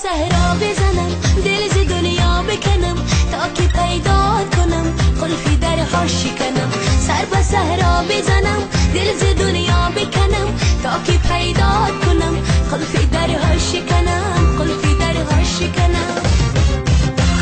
صحرا بزنم دل ز دنیا بکنم تا که پیدا کنم قلفی درها شکنم سر به صحرا بزنم دل ز دنیا بکنم تا که پیدا کنم قلفی درها شکنم قلفی درها شکنم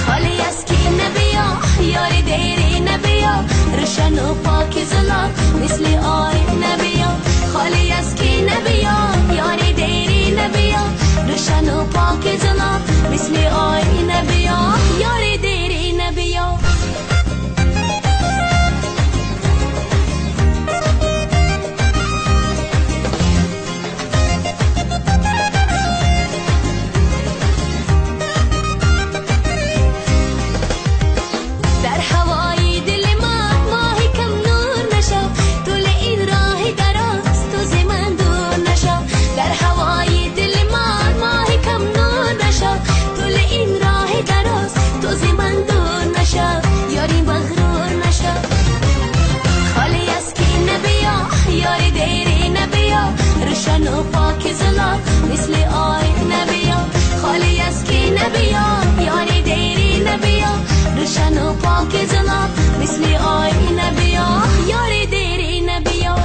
خالی از کی نبیا یار دیری نبیا روشن و پاک زلا مثل آی نبیا خالی از کی نبیا یار دیری نبیا روشن و پاک زلا مثل آی نبیا یار دیری نبیا در هوای دل ما ماهی کم نور نشو طول این راه دراز تو ز من دور نشو در هوای دل ما ماهی کم نور نشو طول این راه دراز تو ز من دور نشو یاری مغرور نشو خالی از کی نبیا یاری دیری نبیا روشن و پاک زلا مثل آی نبیا خالی از کی نبیا یاری دیری نبیا روشن و پاک زلا مثل آی نبیا یاری دیری نبیا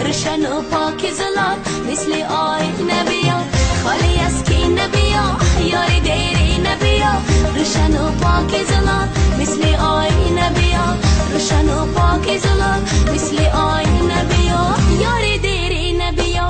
روشن و پاک زلا مثل آی نبیا خالی از کی نبیا یاری دیری نبیا روشن و پاک زلا مثل آی نبیا روشن و پاک زلا مثل آی نبیا یاری دیری نبیا